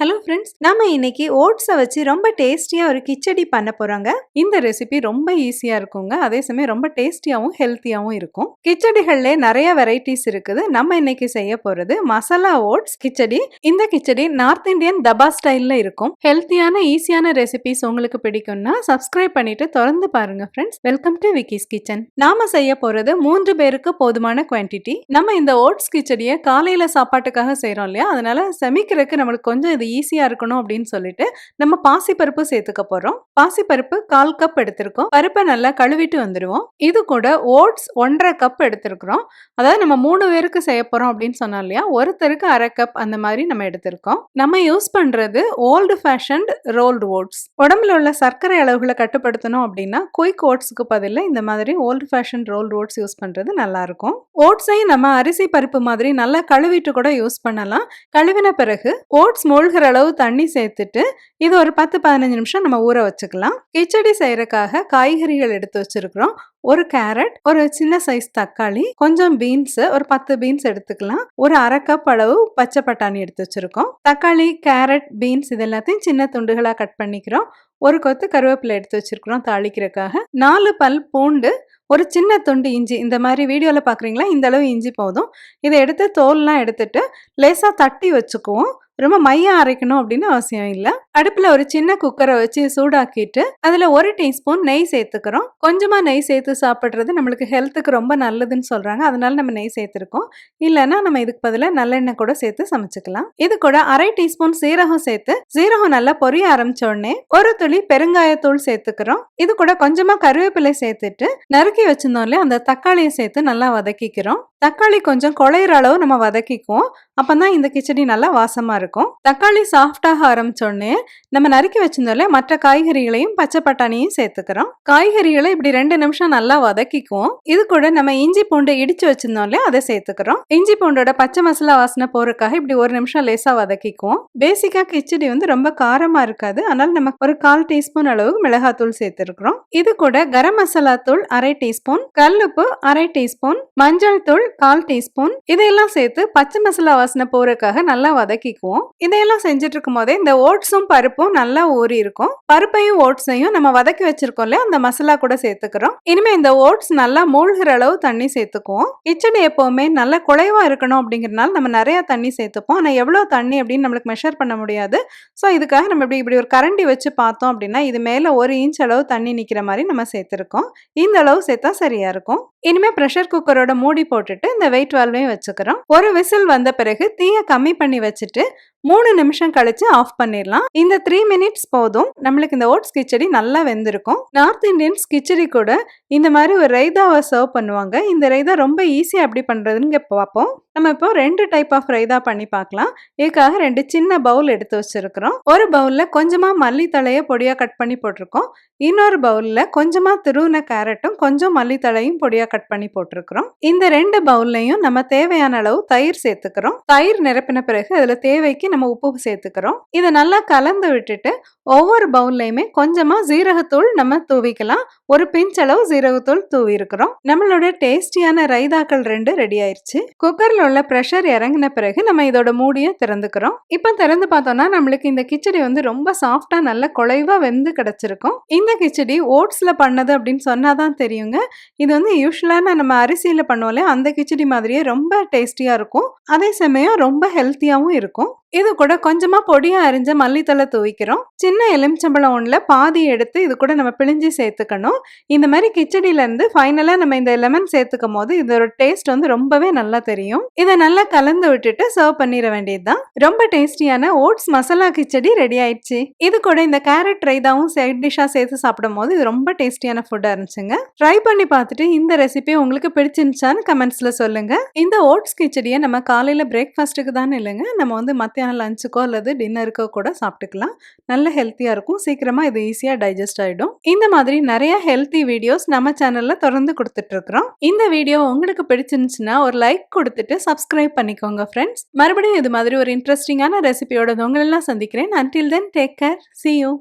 Hello friends, நம்ம இன்னைக்கு ஓட்ஸை வச்சு ரொம்ப டேஸ்டியாக ஒரு கிச்சடி பண்ண போகிறோங்க. இந்த ரெசிபி ரொம்ப ஈஸியாக இருக்குங்க. அதே சமயம் ரொம்ப டேஸ்டியாகவும் ஹெல்த்தியாகவும் இருக்கும். கிச்சடிகள்லே நிறைய வெரைட்டிஸ் இருக்குது. நம்ம இன்னைக்கு செய்ய போகிறது மசாலா ஓட்ஸ் கிச்சடி. இந்த கிச்சடி நார்த் இந்தியன் தபா ஸ்டைலில் இருக்கும். ஹெல்த்தியான ஈஸியான ரெசிபிஸ் உங்களுக்கு பிடிக்கும்னா சப்ஸ்கிரைப் பண்ணிட்டு தொடர்ந்து பாருங்க friends. Welcome to Vicky's kitchen. நாம செய்ய போகிறது 3 பேருக்கு போதுமான குவான்டிட்டி. நம்ம இந்த ஓட்ஸ் கிச்சடியை காலையில் சாப்பாட்டுக்காக செய்கிறோம் இல்லையா, அதனால சமைக்கிறதுக்கு நம்மளுக்கு கொஞ்சம் இது ஈஸியா இருக்கணும் அப்படின்னு சொல்லிட்டு நம்ம பாசிப்பருப்பு சேர்த்துக்க போறோம். பாசிப்பருப்பு 1/4 கப் எடுத்திருக்கோம். பருப்பை நல்லா கழுவிட்டு வந்துடுவோம். இது கூட ஓட்ஸ் 1.5 கப் எடுத்திருக்கிறோம். அதாவது நம்ம 3 பேருக்கு செய்ய போறோம் அப்படின்னு சொன்னோம் இல்லையா, ஒருத்தருக்கு 1/2 கப் அந்த மாதிரி நம்ம எடுத்திருக்கோம். நம்ம யூஸ் பண்றது ஓல்டு ஃபேஷன்ட் ரோல்டு ஓட்ஸ். உடம்புல உள்ள சர்க்கரை அளவுகளை கட்டுப்படுத்தணும் அப்படின்னா குயிக் ஓட்ஸ்க்கு பதிலாக இந்த மாதிரி old fashion rolled oats use பண்றது நல்லா இருக்கும். ஓட்ஸையும் நம்ம அரிசி பருப்பு மாதிரி நல்லா கழுவிட்டு கூட யூஸ் பண்ணலாம். கழுவின பிறகு ஓட்ஸ் மூழ்கிற அளவு தண்ணி சேர்த்துட்டு இது ஒரு 10-15 நிமிஷம் நம்ம ஊற வச்சுக்கலாம். கிச்சடி செய்யறதுக்காக காய்கறிகள் எடுத்து வச்சிருக்கிறோம். ஒரு கேரட், ஒரு சின்ன சைஸ் தக்காளி, கொஞ்சம் பீன்ஸ், ஒரு 10 பீன்ஸ் எடுத்துக்கலாம். ஒரு 1/2 கப் அளவு பச்சை பட்டாணி எடுத்து வச்சிருக்கோம். தக்காளி, கேரட், பீன்ஸ் இது எல்லாத்தையும் சின்ன துண்டுகளா கட் பண்ணிக்கிறோம். ஒரு கொத்து கருவேப்பிலை எடுத்து வச்சிருக்கிறோம் தாளிக்கிறதுக்காக. 4 பல் பூண்டு, ஒரு சின்ன துண்டு இஞ்சி. இந்த மாதிரி வீடியோவில் பார்க்குறீங்களா, இந்த அளவு இஞ்சி போதும். இதை எடுத்து தோல்லாம் எடுத்துட்டு லேசாக தட்டி வச்சுக்குவோம். ரொம்ப மையம் அரைக்கணும் அப்படின்னு அவசியம் இல்லை. அடுப்பில் ஒரு சின்ன குக்கரை வச்சு சூடாக்கிட்டு அதில் 1 டீஸ்பூன் நெய் சேர்த்துக்கிறோம். கொஞ்சமாக நெய் சேர்த்து சாப்பிட்றது நம்மளுக்கு ஹெல்த்துக்கு ரொம்ப நல்லதுன்னு சொல்கிறாங்க. அதனால நம்ம நெய் சேர்த்துருக்கோம். இல்லைன்னா நம்ம இதுக்கு பதிலாக நல்லெண்ணெய் கூட சேர்த்து சமைச்சுக்கலாம். இது கூட 1/2 டீஸ்பூன் சீரகம் சேர்த்து சீரகம் நல்லா பொரிய ஆரம்பிச்ச உடனே ஒரு துளி பெருங்காயத்தூள் சேர்த்துக்கிறோம். இது கூட கொஞ்சமாக கருவேப்பிலை சேர்த்துட்டு நறுக்கி வச்சிருந்தோம் இல்லையா, அந்த தக்காளியை சேர்த்து நல்லா வதக்கிக்கிறோம். தக்காளி கொஞ்சம் குழையிற அளவு நம்ம வதக்கிக்குவோம். அப்பதான் இந்த கிச்சடி நல்லா வாசமா இருக்கும். தக்காளி சாஃப்டாக ஆரம்பிச்சோடனே நம்ம நறுக்கி வச்சிருந்தோம்ல மற்ற காய்கறிகளையும் பச்சை பட்டாணியும் சேர்த்துக்கிறோம். காய்கறிகளை இப்படி 2 நிமிஷம் நல்லா வதக்கிக்குவோம். இது கூட நம்ம இஞ்சி பூண்டு இடிச்சு வச்சிருந்தோம்ல அதை சேர்த்துக்கிறோம். இஞ்சி பூண்டோட பச்சை மசாலா வாசனை போறதுக்காக இப்படி 1 நிமிஷம் லேசா வதக்கிக்குவோம். பேசிக்கா கிச்சடி ரொம்ப காரமா இருக்காது. அதனால நம்ம ஒரு 1/4 டீஸ்பூன் அளவு மிளகாத்தூள் சேர்த்துருக்கிறோம். இது கூட கரம் மசாலா தூள் 1/2 டீஸ்பூன், கல்லுப்பு 1/2 டீஸ்பூன், மஞ்சள் தூள் 1/4 டீஸ்பூன் இதையெல்லாம் சேர்த்து பச்சை மசாலா வாசனை போறதுக்காக நல்லா வதக்கிக்குவோம். இதையெல்லாம் செஞ்சுட்டு இருக்கும் போதே இந்த ஓட்ஸும் பருப்பும் நல்லா ஊறி இருக்கும். பருப்பையும் ஓட்ஸையும் நம்ம வதக்கி வச்சிருக்கோம்ல அந்த மசாலா கூட சேர்த்துக்கிறோம். இனிமே இந்த ஓட்ஸ் நல்லா மூழ்கிற அளவு தண்ணி சேர்த்துக்குவோம். கிச்சடி எப்பவுமே நல்லா குழைவா இருக்கணும் அப்படிங்கிறதுனால நம்ம நிறைய தண்ணி சேர்த்துப்போம். ஆனால் எவ்வளவு தண்ணி அப்படின்னு நம்மளுக்கு மெஷர் பண்ண முடியாது. ஸோ இதுக்காக நம்ம இப்படி ஒரு கரண்டி வச்சு பார்த்தோம் அப்படின்னா இது மேலே 1 இன்ச் அளவு தண்ணி நிற்கிற மாதிரி நம்ம சேர்த்துருக்கோம். இந்த அளவு சேர்த்தா சரியா இருக்கும். இனிமே ப்ரெஷர் குக்கரோட மூடி போட்டுட்டு இந்த வெயிட் வால்வையும் வச்சுக்கிறோம். ஒரு விசில் வந்த பிறகு தீயை கம்மி பண்ணி வச்சுட்டு 3 நிமிஷம் கழிச்சு ஆஃப் பண்ணிடலாம். இந்த 3 மினிட்ஸ் போதும். நம்மளுக்கு இந்த ஓட்ஸ் கிச்சடி நல்லா வெந்திருக்கும். நார்த் இந்தியன்ஸ் கிச்சடி கூட இந்த மாதிரி ஒரு ரைதாவை சர்வ் பண்ணுவாங்க. இந்த ரைதா ரொம்ப ஈஸியாக எப்படி பண்ணுறதுன்னு பார்ப்போம். நம்ம இப்போ 2 டைப் ஆஃப் ரைதா பண்ணி பார்க்கலாம். இதுக்காக 2 சின்ன பவுல் எடுத்து வச்சிருக்கிறோம். ஒரு பவுலில் கொஞ்சமாக மல்லித்தழையை பொடியாக கட் பண்ணி போட்டிருக்கோம். இன்னொரு பவுலில் கொஞ்சமாக துருவின கேரட்டும் கொஞ்சம் மல்லித்தழையும் பொடியாக கட் பண்ணி போட்டிருக்கிறோம். இந்த 2 பவுல்லையும் நம்ம தேவையான அளவு தயிர் சேர்த்துக்கிறோம். தயிர் நிரப்பின பிறகு அதில் தேவைக்கு நம்ம உப்பு சேர்த்துக்கிறோம். இதை நல்லா கலந்து விட்டுட்டு ஒவ்வொரு பவுல்லையுமே கொஞ்சமா ஜீரகத்தூள் நம்ம தூவிக்கலாம். ஒரு பிஞ்ச் அளவு ஜீரகத்தூள் தூவி இருக்கிறோம். நம்மளோட டேஸ்டியான ரைதாக்கள் 2 ரெடி ஆயிடுச்சு. குக்கர்ல உள்ள ப்ரெஷர் இறங்கின பிறகு நம்ம இதோட மூடியை திறந்துக்கிறோம். இப்ப திறந்து பார்த்தோம்னா நம்மளுக்கு இந்த கிச்சடி ரொம்ப சாஃப்டா நல்ல குழைவா வெந்து கிடைச்சிருக்கும். இந்த கிச்சடி ஓட்ஸ்ல பண்ணது அப்படின்னு சொன்னாதான் தெரியுங்க. இது யூஸ்வலான நம்ம அரிசியில பண்ணுவோம்ல அந்த கிச்சடி மாதிரியே ரொம்ப டேஸ்டியா இருக்கும். அதே சமயம் ரொம்ப ஹெல்த்தியாவும் இருக்கும். இது கூட கொஞ்சமா பொடியா அரிஞ்ச மல்லித்தலை தூவிக்கிறோம். சின்ன எலுமிச்சம்பழம் ஒன்றுல பாதி எடுத்து இது கூட நம்ம பிழிஞ்சு சேர்த்துக்கணும். இந்த மாதிரி கிச்சடியில இருந்து ஃபைனலா நம்ம இந்த லெமன் சேர்த்துக்கும் போது இதோட டேஸ்ட் ரொம்பவே நல்லா தெரியும். இதை நல்லா கலந்து விட்டுட்டு சர்வ் பண்ணிட வேண்டியதுதான். ரொம்ப டேஸ்டியான ஓட்ஸ் மசாலா கிச்சடி ரெடி ஆயிடுச்சு. இது கூட இந்த கேரட் ரைதாவும் சைட் டிஷ்ஷா சேர்த்து சாப்பிடும் போது இது ரொம்ப டேஸ்டியான ஃபுட்டா இருந்துச்சுங்க. ட்ரை பண்ணி பார்த்துட்டு இந்த ரெசிபி உங்களுக்கு பிடிச்சிருந்துச்சான்னு கமெண்ட்ஸ்ல சொல்லுங்க. இந்த ஓட்ஸ் கிச்சடியை நம்ம காலையில பிரேக்ஃபாஸ்ட்டுக்கு தானே இல்லைங்க, நம்ம மத்தியானம் லஞ்சுக்கோ அல்லது டின்னருக்கோ கூட சாப்பிட்டுக்கலாம். நல்ல ஹெல்த்தியா இருக்கும். சீக்கிரமா இது ஈஸியா டைஜஸ்ட் ஆயிடும். இந்த மாதிரி நிறைய ஹெல்த்தி வீடியோஸ் நம்ம சேனல்ல தொடர்ந்து கொடுத்துட்டு இருக்கிறோம். இந்த வீடியோ உங்களுக்கு பிடிச்சிருந்துச்சுன்னா ஒரு லைக் கொடுத்துட்டு சப்ஸ்கிரைப் பண்ணிக்கோங்க ஃப்ரெண்ட்ஸ். மறுபடியும் இது மாதிரி ஒரு இன்ட்ரெஸ்டிங்கான ரெசிபியோட உங்களெல்லாம் சந்திக்கிறேன். until then take care, see you.